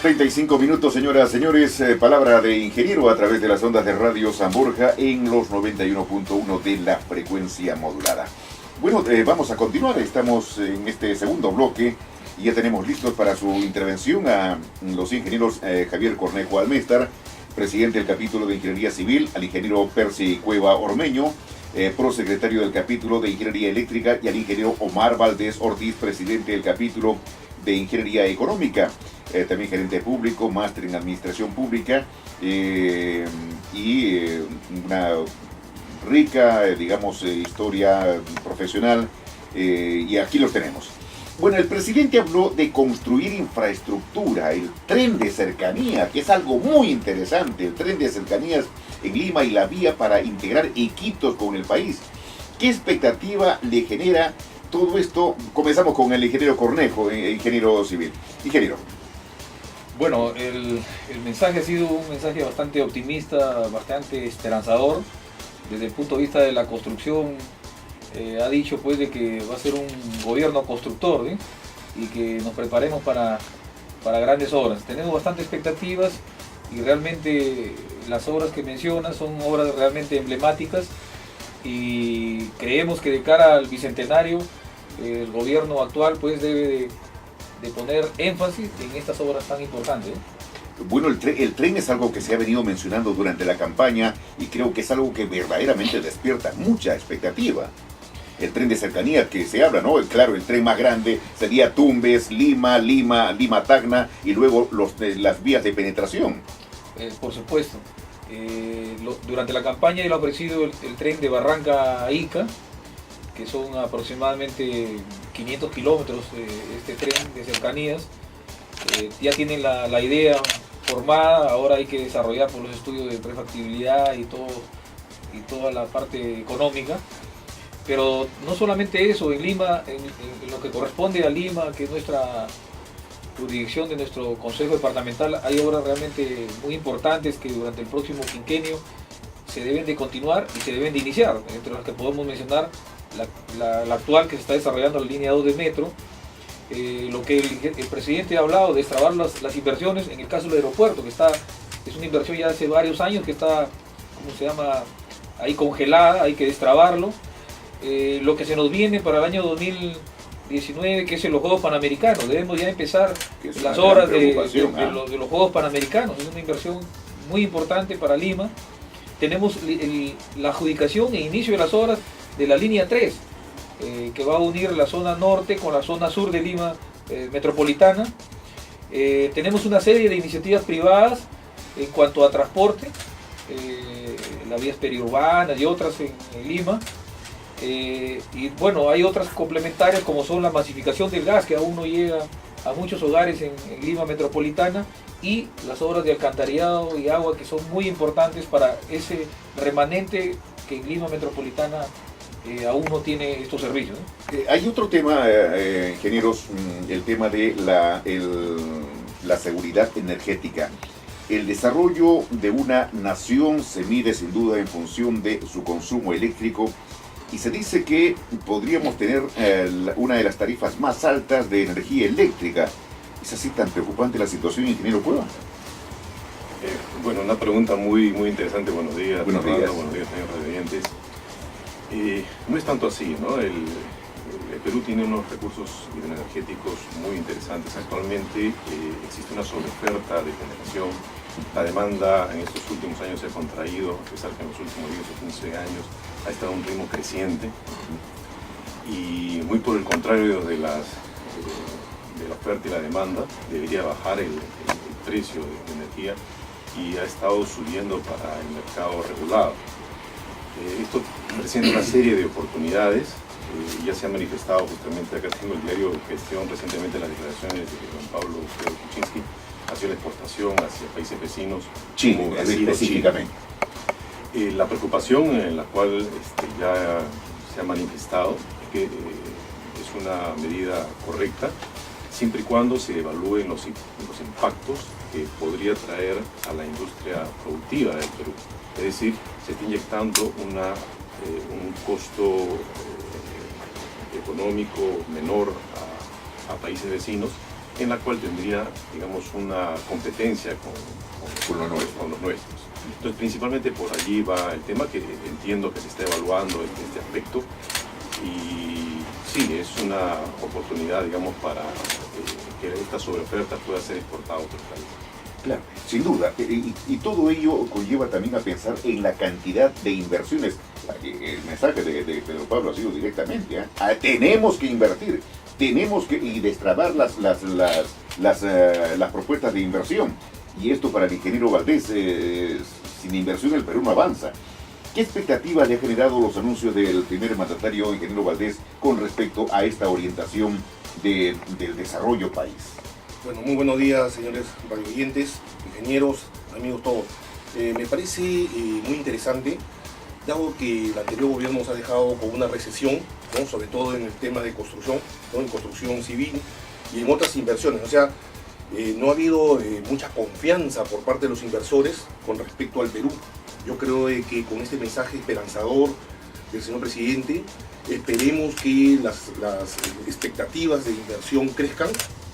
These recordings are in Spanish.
35 minutos, señoras, señores. Palabra de ingeniero a través de las ondas de Radio San Borja en los 91.1 de la frecuencia modulada. Bueno, vamos a continuar. Estamos en este segundo bloque y ya tenemos listos para su intervención a los ingenieros Javier Cornejo Alméstar, presidente del capítulo de Ingeniería Civil, al ingeniero Percy Cueva Ormeño, prosecretario del capítulo de Ingeniería Eléctrica, y al ingeniero Omar Valdés Ortiz, presidente del capítulo de Ingeniería Económica, también gerente público, máster en Administración Pública, y una rica, digamos, historia profesional, y aquí los tenemos. Bueno, el presidente habló de construir infraestructura, el tren de cercanía, que es algo muy interesante, el tren de cercanías en Lima y la vía para integrar Iquitos con el país. ¿Qué expectativa le genera todo esto? Comenzamos con el ingeniero Cornejo, ingeniero civil. Ingeniero. Bueno, el mensaje ha sido un mensaje bastante optimista, bastante esperanzador. Desde el punto de vista de la construcción, ha dicho pues de que va a ser un gobierno constructor, ¿sí? Y que nos preparemos para grandes obras. Tenemos bastantes expectativas y realmente las obras que menciona son obras realmente emblemáticas, y creemos que de cara al bicentenario el gobierno actual pues debe de poner énfasis en estas obras tan importantes, ¿eh? Bueno, el tren es algo que se ha venido mencionando durante la campaña y creo que es algo que verdaderamente despierta mucha expectativa. El tren de cercanía que se habla, ¿no? Claro, el tren más grande sería Tumbes, Lima, Tacna, y luego las vías de penetración. Por supuesto. Durante la campaña él ha ofrecido el tren de Barranca a Ica, que son aproximadamente 500 kilómetros este tren de cercanías. Ya tienen la idea formada, ahora hay que desarrollar por los estudios de prefactibilidad y toda la parte económica. Pero no solamente eso, en Lima, en lo que corresponde a Lima, que es nuestra jurisdicción de nuestro Consejo Departamental, hay obras realmente muy importantes que durante el próximo quinquenio se deben de continuar y se deben de iniciar, entre las que podemos mencionar la actual que se está desarrollando, la línea 2 de metro, lo que el presidente ha hablado de destrabar las inversiones, en el caso del aeropuerto, que es una inversión ya hace varios años que está, ¿cómo se llama?, ahí congelada, hay que destrabarlo. Lo que se nos viene para el año 2019, que es los Juegos Panamericanos, debemos ya empezar las obras de los Juegos Panamericanos, es una inversión muy importante para Lima. Tenemos la adjudicación e inicio de las obras de la línea 3, que va a unir la zona norte con la zona sur de Lima metropolitana. Tenemos una serie de iniciativas privadas en cuanto a transporte, las vías periurbanas y otras en Lima. Y bueno, hay otras complementarias como son la masificación del gas, que aún no llega a muchos hogares en Lima metropolitana, y las obras de alcantarillado y agua, que son muy importantes para ese remanente que en Lima metropolitana aún no tiene estos servicios, ¿no? Hay otro tema, ingenieros, el tema de la seguridad energética. El desarrollo de una nación se mide sin duda en función de su consumo eléctrico, y se dice que podríamos tener una de las tarifas más altas de energía eléctrica. ¿Es así tan preocupante la situación, ingeniero Cueva? Bueno, una pregunta muy interesante. Buenos días. Buenos días. Buenos días, señores televidentes. No es tanto así, ¿no? El Perú tiene unos recursos hidroenergéticos muy interesantes. Actualmente existe una sobreoferta de generación. La demanda en estos últimos años se ha contraído, a pesar que en los últimos 10 o 15 años ha estado a un ritmo creciente. Y muy por el contrario de la oferta y la demanda, debería bajar el precio de energía, y ha estado subiendo para el mercado regulado. Esto presenta una serie de oportunidades. Ya se ha manifestado justamente, acá tengo el diario Gestión recientemente, las declaraciones de Juan Pablo Kuczynski hacia la exportación hacia países vecinos, Chile, específicamente. La preocupación en la cual ya se ha manifestado es que es una medida correcta, siempre y cuando se evalúen los impactos que podría traer a la industria productiva del Perú. Es decir, se está inyectando un costo económico menor a países vecinos, en la cual tendría, digamos, una competencia con los nuestros. Entonces, principalmente por allí va el tema, que entiendo que se está evaluando en este aspecto, y sí, es una oportunidad, digamos, para que esta sobreoferta pueda ser exportada a otros países. Claro, sin duda, y todo ello conlleva también a pensar en la cantidad de inversiones. El mensaje de Pedro Pablo ha sido directamente, tenemos que invertir, tenemos que destrabar las propuestas de inversión. Y esto para el ingeniero Valdés, sin inversión el Perú no avanza. ¿Qué expectativas le ha generado los anuncios del primer mandatario, ingeniero Valdés, con respecto a esta orientación del desarrollo país? Bueno, muy buenos días, señores radioyentes, ingenieros, amigos todos. Me parece muy interesante, dado que el anterior gobierno nos ha dejado con una recesión, ¿no? Sobre todo en el tema de construcción, ¿no? En construcción civil y en otras inversiones. O sea, no ha habido mucha confianza por parte de los inversores con respecto al Perú. Yo creo que con este mensaje esperanzador del señor presidente, esperemos que las expectativas de inversión crezcan,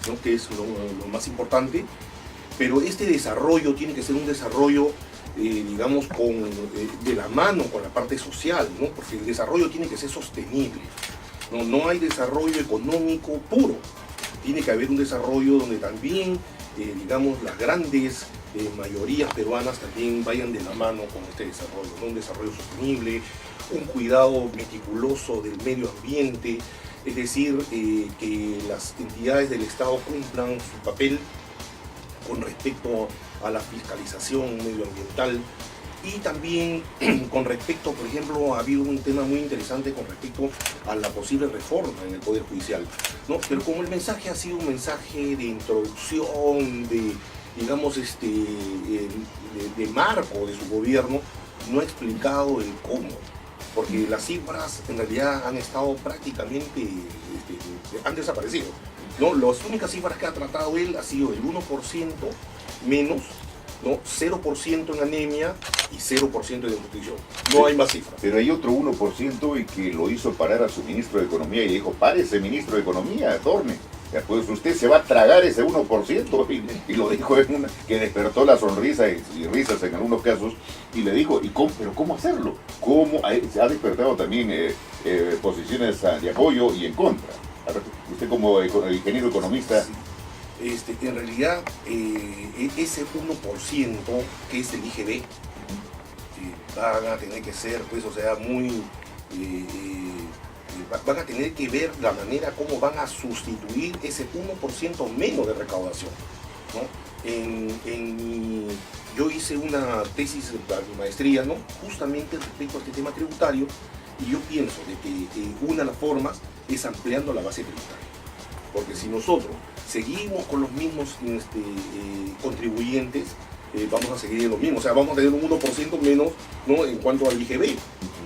¿no? Que es lo más importante, pero este desarrollo tiene que ser un desarrollo, digamos, de la mano con la parte social, ¿no? Porque el desarrollo tiene que ser sostenible, ¿no? No hay desarrollo económico puro, tiene que haber un desarrollo donde también, digamos, las grandes mayorías peruanas también vayan de la mano con este desarrollo, ¿no? Un desarrollo sostenible, un cuidado meticuloso del medio ambiente, es decir, que las entidades del Estado cumplan su papel con respecto a la fiscalización medioambiental, y también con respecto, por ejemplo, ha habido un tema muy interesante con respecto a la posible reforma en el Poder Judicial, ¿no? Pero como el mensaje ha sido un mensaje de introducción, digamos, de marco de su gobierno, no ha explicado el cómo, porque las cifras en realidad han estado prácticamente, han desaparecido, ¿no? Las únicas cifras que ha tratado él ha sido el 1% menos, ¿no? 0% en anemia y 0% en desnutrición. No hay más cifras. Pero hay otro 1% y que lo hizo parar a su ministro de Economía y dijo, párese, ministro de Economía, torne. Pues usted se va a tragar ese 1%, y lo dijo que despertó la sonrisa y risas en algunos casos, y le dijo, ¿pero cómo hacerlo? ¿Cómo? Se ha despertado también posiciones de apoyo y en contra. Usted como ingeniero economista... Sí. En realidad, ese 1% que es el IGB, van a tener que ser, pues, o sea, van a tener que ver la manera como van a sustituir ese 1% menos de recaudación, ¿no? Yo hice una tesis de maestría, ¿no? Justamente respecto a este tema tributario, y yo pienso de que una de las formas es ampliando la base tributaria, porque si nosotros seguimos con los mismos contribuyentes, vamos a seguir en lo mismo, o sea, vamos a tener un 1% menos, ¿no? En cuanto al IGB,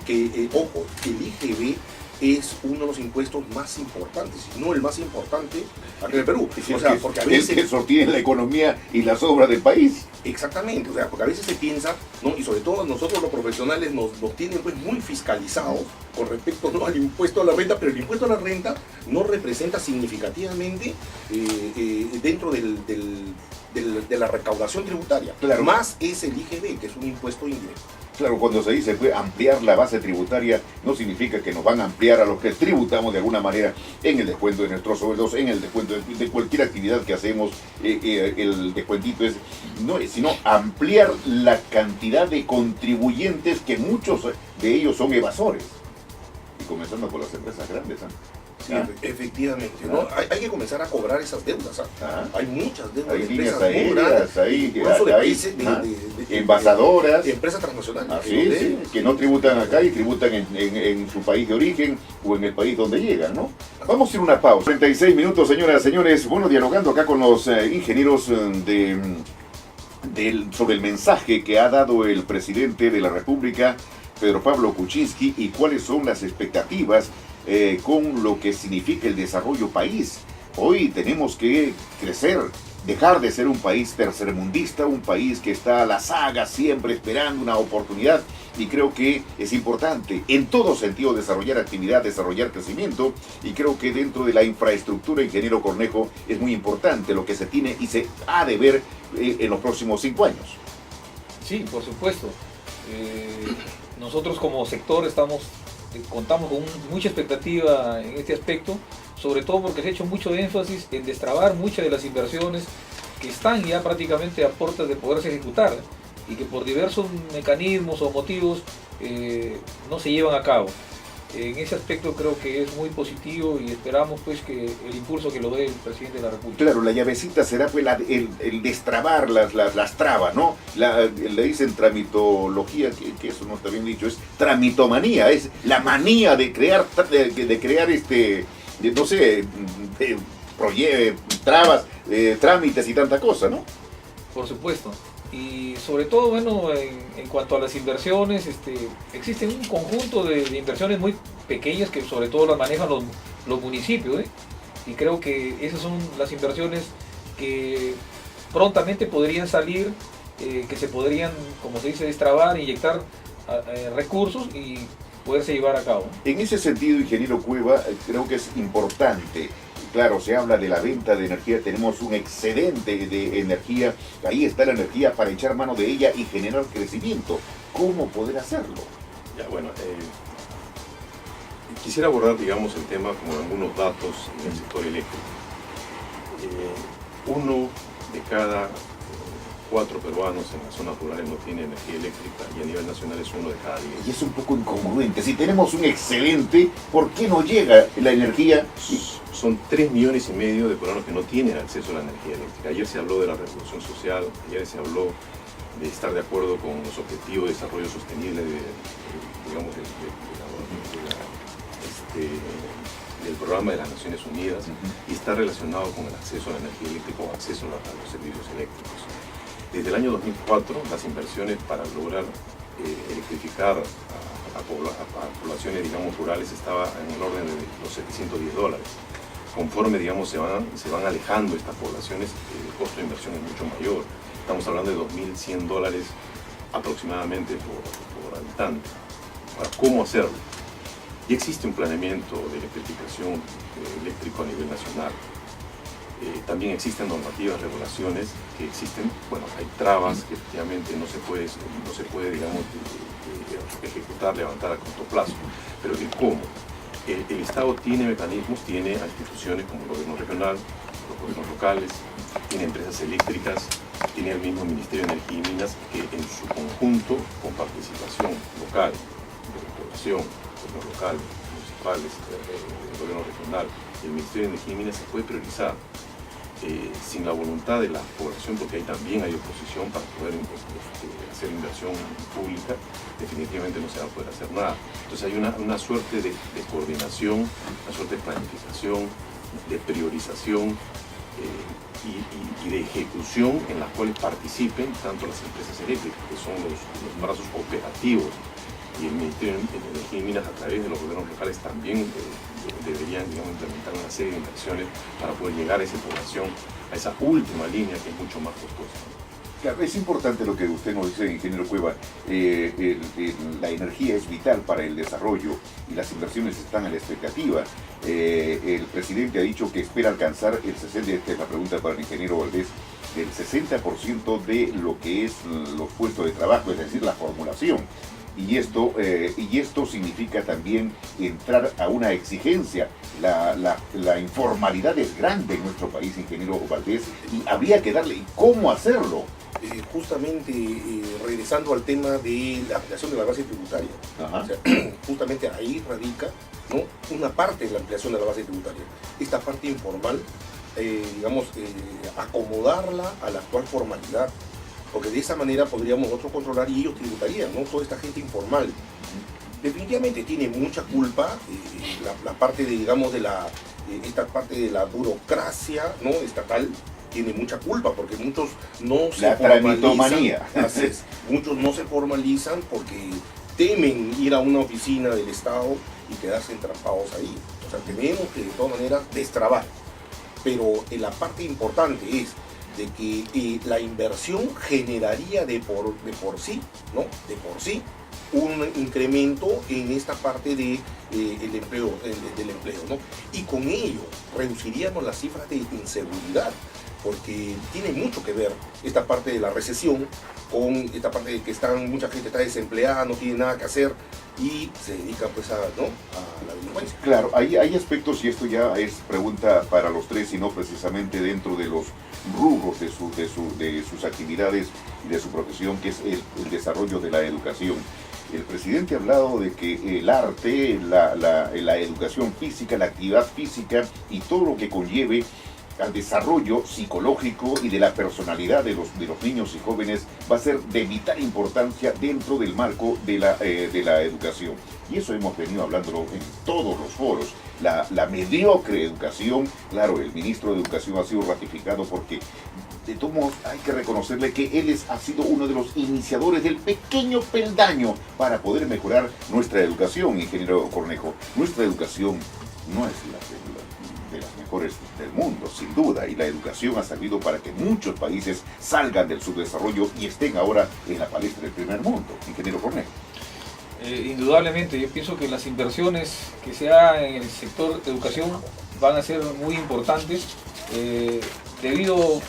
que, ojo, el IGB es uno de los impuestos más importantes, si no el más importante aquí en el Perú. O sea, porque a veces... Es que sostiene la economía y las obras del país. Exactamente, o sea, porque a veces se piensa, ¿no? Y sobre todo nosotros los profesionales nos tienen, pues, muy fiscalizados con respecto, ¿no?, al impuesto a la renta, pero el impuesto a la renta no representa significativamente dentro de la recaudación tributaria. Claro. Más es el IGB, que es un impuesto indirecto. Claro, cuando se dice ampliar la base tributaria, no significa que nos van a ampliar a los que tributamos de alguna manera en el descuento de nuestros sueldos, en el descuento de cualquier actividad que hacemos. El descuentito no es sino ampliar la cantidad de contribuyentes, que muchos de ellos son evasores. Y comenzando por las empresas grandes, ¿eh? Sí, efectivamente, ¿no? Hay que comenzar a cobrar esas deudas, ¿eh? Hay muchas deudas de líneas empresas muy grandes, incluso de países, envasadoras, de empresas transnacionales, que no tributan acá y tributan en su país de origen o en el país donde llegan, ¿no? Vamos a hacer una pausa. 36 minutos, señoras y señores. Bueno, dialogando acá con los ingenieros sobre el mensaje que ha dado el presidente de la República, Pedro Pablo Kuczynski, y cuáles son las expectativas con lo que significa el desarrollo país. Hoy tenemos que crecer, dejar de ser un país tercermundista, un país que está a la saga siempre esperando una oportunidad, y creo que es importante en todo sentido desarrollar actividad, desarrollar crecimiento, y creo que dentro de la infraestructura, ingeniero Cornejo, es muy importante lo que se tiene y se ha de ver en los próximos 5 años. Sí, por supuesto. Nosotros como sector contamos con mucha expectativa en este aspecto, sobre todo porque se ha hecho mucho énfasis en destrabar muchas de las inversiones que están ya prácticamente a puertas de poderse ejecutar y que por diversos mecanismos o motivos no se llevan a cabo. En ese aspecto creo que es muy positivo y esperamos pues que el impulso que lo dé el presidente de la República. Claro, la llavecita será pues el destrabar las trabas, ¿no? Le dicen tramitología, que eso no está bien dicho, es tramitomanía, es la manía de crear no sé, trabas, trámites y tanta cosa, ¿no? Por supuesto. Y sobre todo, bueno, en cuanto a las inversiones, existen un conjunto de inversiones muy pequeñas que sobre todo las manejan los municipios, ¿eh? Y creo que esas son las inversiones que prontamente podrían salir, que se podrían, como se dice, destrabar, inyectar recursos y poderse llevar a cabo. En ese sentido, ingeniero Cueva, creo que es importante. Claro, se habla de la venta de energía, tenemos un excedente de energía, ahí está la energía para echar mano de ella y generar crecimiento. ¿Cómo poder hacerlo? Ya, bueno, quisiera abordar, digamos, el tema como algunos datos en el sector eléctrico. 1 de cada 4 peruanos en las zonas rurales no tiene energía eléctrica y a nivel nacional es 1 de cada 10. Y es un poco incongruente. Si tenemos un excedente, ¿por qué no llega la energía? Son 3,5 millones de peruanos que no tienen acceso a la energía eléctrica. Ayer se habló de la revolución social, ayer se habló de estar de acuerdo con los objetivos de desarrollo sostenible del programa de las Naciones Unidas, y está relacionado con el acceso a la energía eléctrica o acceso a los servicios eléctricos. Desde el año 2004, las inversiones para lograr electrificar a poblaciones, digamos, rurales estaba en el orden de los $710. Conforme, digamos, se van alejando estas poblaciones, el costo de inversión es mucho mayor. Estamos hablando de $2.100 aproximadamente por habitante. Ahora, ¿cómo hacerlo? Y existe un planeamiento de electrificación eléctrico a nivel nacional. También existen normativas, regulaciones que existen. Bueno, hay trabas que efectivamente no se puede, digamos, ejecutar, levantar a corto plazo. Pero ¿el cómo? El Estado tiene mecanismos, tiene a instituciones como el gobierno regional, los gobiernos locales, tiene empresas eléctricas, tiene el mismo Ministerio de Energía y Minas, que en su conjunto, con participación local, de la población, gobierno local, municipales, el gobierno regional y el Ministerio de Energía y Minas, se puede priorizar. Sin la voluntad de la población, porque ahí también hay oposición para poder hacer inversión pública, definitivamente no se va a poder hacer nada. Entonces hay una suerte de coordinación, una suerte de planificación, de priorización y de ejecución en las cuales participen tanto las empresas eléctricas, que son los brazos operativos, y el Ministerio de Energía y Minas, a través de los gobiernos locales, también deberían, digamos, implementar una serie de inversiones para poder llegar a esa población, a esa última línea que es mucho más costosa. Claro, es importante lo que usted nos dice, ingeniero Cueva. La energía es vital para el desarrollo y las inversiones están a la expectativa. El presidente ha dicho que espera alcanzar el 60%, esta es la pregunta para el ingeniero Valdés, el 60% de lo que es los puestos de trabajo, es decir, la formulación. Y esto significa también entrar a una exigencia. La informalidad es grande en nuestro país, ingeniero Valdés, y habría que darle. ¿Cómo hacerlo? Justamente regresando al tema de la ampliación de la base tributaria. O sea, justamente ahí radica, ¿no?, una parte de la ampliación de la base tributaria. Esta parte informal, acomodarla a la actual formalidad, porque de esa manera podríamos nosotros controlar y ellos tributarían, ¿no?, toda esta gente informal. Definitivamente tiene mucha culpa la parte de, digamos, esta parte de la burocracia, ¿no?, estatal. Tiene mucha culpa porque muchos no se formalizan. Muchos no se formalizan porque temen ir a una oficina del Estado y quedarse entrampados ahí. O sea, tenemos que de todas maneras destrabar. Pero la parte importante es de que la inversión generaría de por sí, ¿no? De por sí, un incremento en esta parte de, el empleo, del empleo, ¿no? Y con ello reduciríamos las cifras de inseguridad, porque tiene mucho que ver esta parte de la recesión con esta parte de que mucha gente está desempleada, no tiene nada que hacer y se dedica pues a la delincuencia. Claro, hay aspectos, y esto ya es pregunta para los tres, y no precisamente dentro de los rubros de sus actividades y de su profesión, que es el desarrollo de la educación. El presidente ha hablado de que el arte, la educación física, la actividad física y todo lo que conlleve al desarrollo psicológico y de la personalidad de los niños y jóvenes va a ser de vital importancia dentro del marco de la educación. Y eso hemos venido hablándolo en todos los foros. La mediocre educación, claro, el ministro de Educación ha sido ratificado porque de todos modos hay que reconocerle que él ha sido uno de los iniciadores del pequeño peldaño para poder mejorar nuestra educación, ingeniero Cornejo. Nuestra educación no es de las mejores del mundo, sin duda, y la educación ha servido para que muchos países salgan del subdesarrollo y estén ahora en la palestra del primer mundo. Ingeniero Cornejo. Indudablemente, yo pienso que las inversiones que se hagan en el sector de educación van a ser muy importantes, debido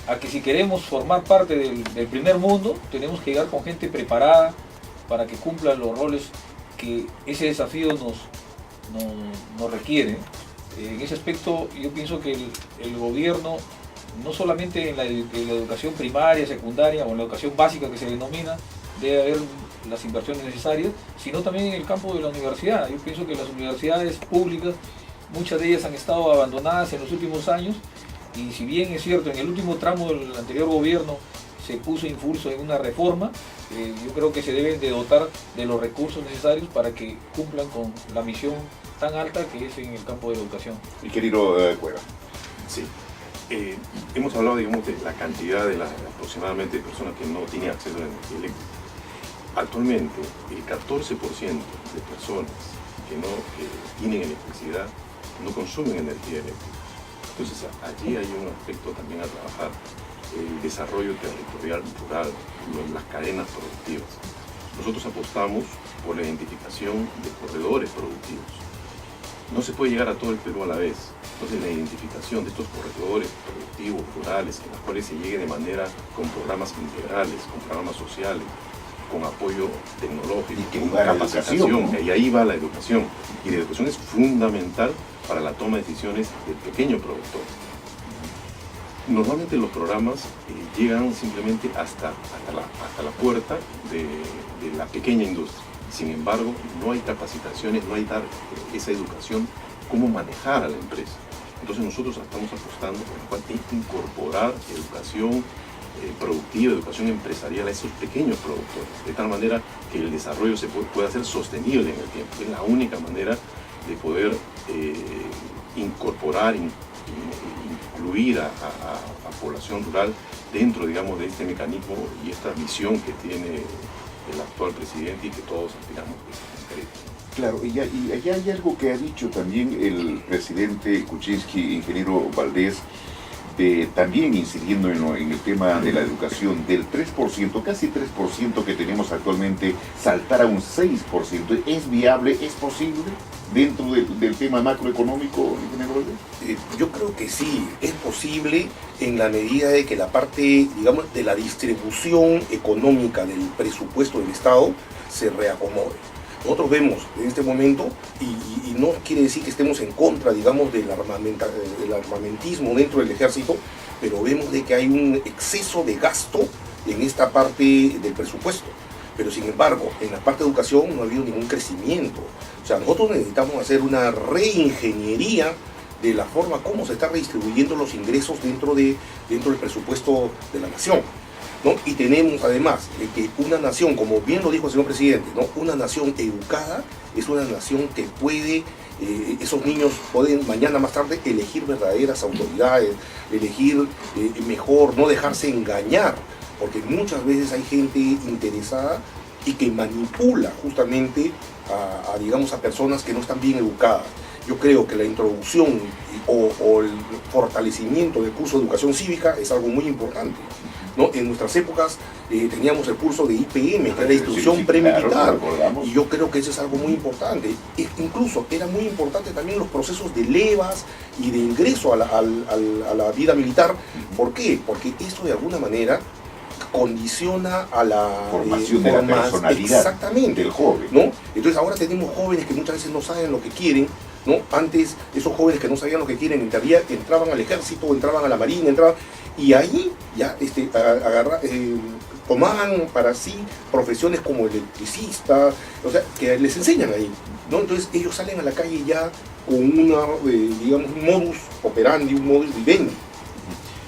a que si queremos formar parte del primer mundo, tenemos que llegar con gente preparada para que cumpla los roles que ese desafío nos requiere. En ese aspecto yo pienso que el gobierno, no solamente en la educación primaria, secundaria o en la educación básica que se denomina, debe haber las inversiones necesarias, sino también en el campo de la universidad. Yo pienso que las universidades públicas, muchas de ellas han estado abandonadas en los últimos años, y si bien es cierto, en el último tramo del anterior gobierno se puso impulso en una reforma, yo creo que se deben de dotar de los recursos necesarios para que cumplan con la misión tan alta que es en el campo de la educación. Ingeniero Cueva. Sí. Hemos hablado, digamos, de la cantidad de las aproximadamente personas que no tienen acceso a la energía eléctrica. Actualmente, el 14% de personas que no tienen electricidad no consumen energía eléctrica. Entonces, allí hay un aspecto también a trabajar, el desarrollo territorial rural, las cadenas productivas. Nosotros apostamos por la identificación de corredores productivos. No se puede llegar a todo el Perú a la vez. Entonces, la identificación de estos corredores productivos, rurales, en los cuales se llegue de manera con programas integrales, con programas sociales, con apoyo tecnológico, con capacitación, y ahí va la educación. Y la educación es fundamental para la toma de decisiones del pequeño productor. Normalmente los programas llegan simplemente hasta la puerta de la pequeña industria. Sin embargo, no hay capacitaciones, no hay dar esa educación, cómo manejar a la empresa. Entonces nosotros estamos apostando por la cual hay que incorporar educación productiva, educación empresarial a esos pequeños productores, de tal manera que el desarrollo se pueda hacer sostenible en el tiempo. Es la única manera de poder incorporar, incluir a población rural dentro, digamos, de este mecanismo y esta visión que tiene el actual presidente y que todos aspiramos que se concrete. Claro, y allá hay algo que ha dicho también el presidente Kuczynski, ingeniero Valdés, también incidiendo en el tema de la educación, del 3%, casi 3% que tenemos actualmente, saltar a un 6%. ¿Es viable? ¿Es posible dentro del tema macroeconómico, ingeniero Valdés? Yo creo que sí, es posible en la medida de que la parte, digamos, de la distribución económica del presupuesto del Estado se reacomode. Nosotros vemos en este momento, y no quiere decir que estemos en contra, digamos, del armamentismo dentro del ejército, pero vemos de que hay un exceso de gasto en esta parte del presupuesto. Pero sin embargo, en la parte de educación no ha habido ningún crecimiento. O sea, nosotros necesitamos hacer una reingeniería de la forma como se están redistribuyendo los ingresos dentro del presupuesto de la nación, ¿no? Y tenemos además que una nación, como bien lo dijo el señor presidente, ¿no? Una nación educada es una nación que puede, esos niños pueden mañana más tarde elegir verdaderas autoridades, elegir mejor, no dejarse engañar, porque muchas veces hay gente interesada y que manipula justamente digamos, a personas que no están bien educadas. yo creo que la introducción o el fortalecimiento del curso de educación cívica es algo muy importante, ¿no? En nuestras épocas teníamos el curso de IPM, que era instrucción premilitar, claro, y yo creo que eso es algo muy importante. Incluso era muy importante también los procesos de levas y de ingreso a la vida militar. ¿Por qué? Porque esto de alguna manera condiciona a la formación de la personalidad exactamente del joven, ¿no? Entonces ahora tenemos jóvenes que muchas veces no saben lo que quieren, ¿no? Antes esos jóvenes que no sabían lo que quieren entraban al ejército, entraban a la marina, y ahí ya tomaban para sí profesiones como electricista, o sea, que les enseñan ahí, ¿no? Entonces ellos salen a la calle ya con digamos, un modus operandi, un modus vivendi.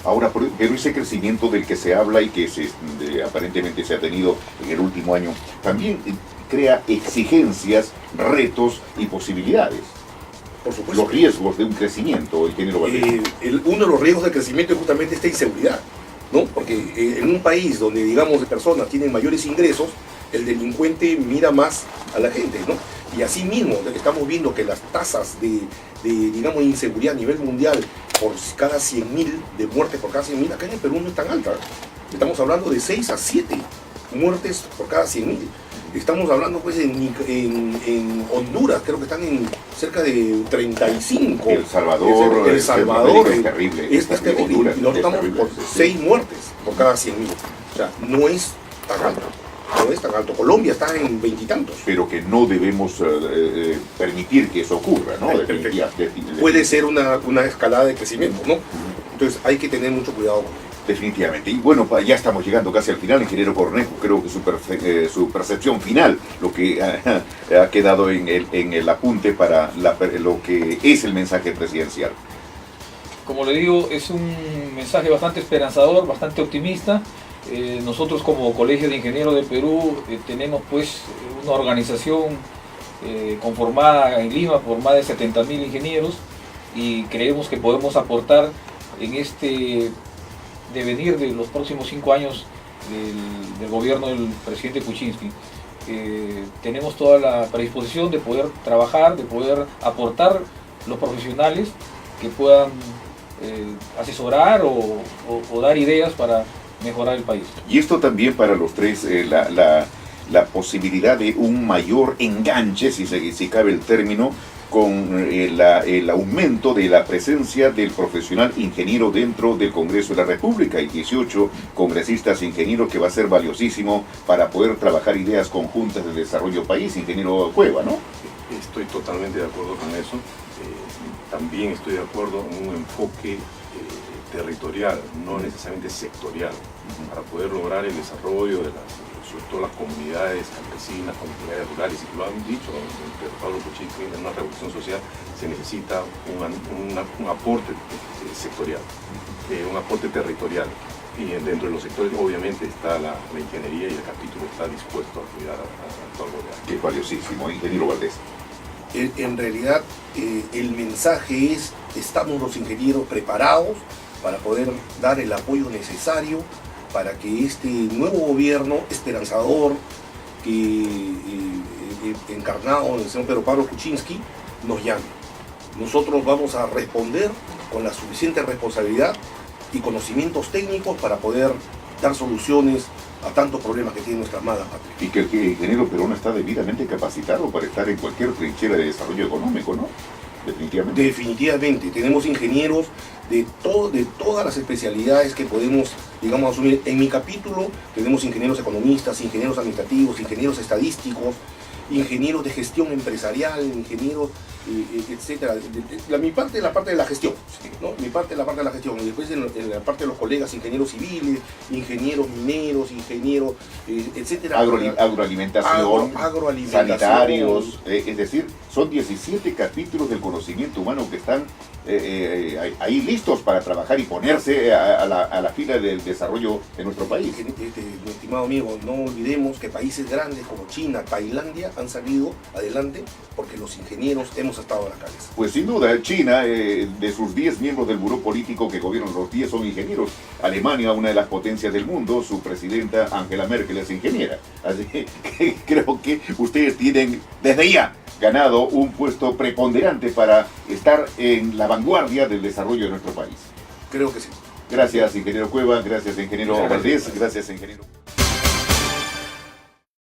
Ahora, pero ese crecimiento del que se habla y que aparentemente se ha tenido en el último año, también crea exigencias, retos y posibilidades. Por supuesto. Los riesgos de un crecimiento, ingeniero Valdés. Uno de los riesgos del crecimiento es justamente esta inseguridad, ¿no? Porque en un país donde, digamos, personas tienen mayores ingresos, el delincuente mira más a la gente, ¿no? Y así mismo estamos viendo que las tasas de digamos, inseguridad a nivel mundial por cada 100.000 de muertes por cada 100.000, acá en el Perú no es tan alta. Estamos hablando de 6 a 7 muertes por cada 100.000. Estamos hablando, pues, en Honduras, creo que están en cerca de 35. El Salvador, El Salvador es terrible. Es terrible. Honduras, y nosotros estamos por 6 muertes por cada 100.000. O sea, no es tan alto. No es tan alto. Colombia está en 20 y tantos. Pero que no debemos permitir que eso ocurra, ¿no? Definitivamente. Puede ser una escalada de crecimiento, ¿no? Entonces hay que tener mucho cuidado con ello. Definitivamente. Y bueno, ya estamos llegando casi al final, ingeniero Cornejo. Creo que su percepción final, lo que ha quedado en el apunte para lo que es el mensaje presidencial. Como le digo, es un mensaje bastante esperanzador, bastante optimista. Nosotros como Colegio de Ingenieros del Perú tenemos pues una organización conformada en Lima por más de 70.000 ingenieros y creemos que podemos aportar en este devenir de los próximos 5 años del gobierno del presidente Kuczynski. Tenemos toda la predisposición de poder trabajar, de poder aportar los profesionales que puedan asesorar o dar ideas para mejorar el país. Y esto también para los tres, la posibilidad de un mayor enganche, si cabe el término, con el aumento de la presencia del profesional ingeniero dentro del Congreso de la República. Y 18 congresistas ingenieros, que va a ser valiosísimo para poder trabajar ideas conjuntas de desarrollo país. Ingeniero Cueva, ¿no? Estoy totalmente de acuerdo con eso. También estoy de acuerdo en un enfoque territorial, no necesariamente sectorial, para poder lograr el desarrollo de sobre todo las comunidades campesinas, comunidades rurales, y lo han dicho Pablo Kuczynski, en una revolución social se necesita un aporte sectorial, un aporte territorial, y dentro de los sectores obviamente está la ingeniería, y el capítulo está dispuesto a cuidar a todo el gobierno. Que es valiosísimo, ingeniero Valdés. En realidad el mensaje es: estamos los ingenieros preparados para poder dar el apoyo necesario para que este nuevo gobierno esperanzador, encarnado en el señor Pedro Pablo Kuczynski, nos llame. Nosotros vamos a responder con la suficiente responsabilidad y conocimientos técnicos para poder dar soluciones a tantos problemas que tiene nuestra amada patria. Y que el ingeniero Perón está debidamente capacitado para estar en cualquier trinchera de desarrollo económico, ¿no? Definitivamente. Definitivamente. Tenemos ingenieros de todas las especialidades que podemos, digamos, asumir. En mi capítulo tenemos ingenieros economistas, ingenieros administrativos, ingenieros estadísticos, ingenieros de gestión empresarial, ingenieros, etcétera. Mi parte es la parte de la gestión, ¿no? Mi parte es la parte de la gestión. Y después en la parte de los colegas, ingenieros civiles, ingenieros mineros, ingenieros, etcétera. Agroalimentación, agroalimentación, sanitarios, es decir, son 17 capítulos del conocimiento humano que están ahí listos para trabajar y ponerse a la fila del desarrollo de nuestro país. Mi estimado amigo, no olvidemos que países grandes como China, Tailandia han salido adelante porque los ingenieros hemos estado a la cabeza. Pues sin duda, China, de sus 10 miembros del buró político que gobiernan, los 10 son ingenieros. Alemania, una de las potencias del mundo, su presidenta Angela Merkel es ingeniera. Así que creo que ustedes tienen desde ya ganado un puesto preponderante para estar en la vanguardia del desarrollo de nuestro país. Creo que sí. Gracias, ingeniero Cueva, gracias, ingeniero Muchas gracias. Valdés, gracias, ingeniero.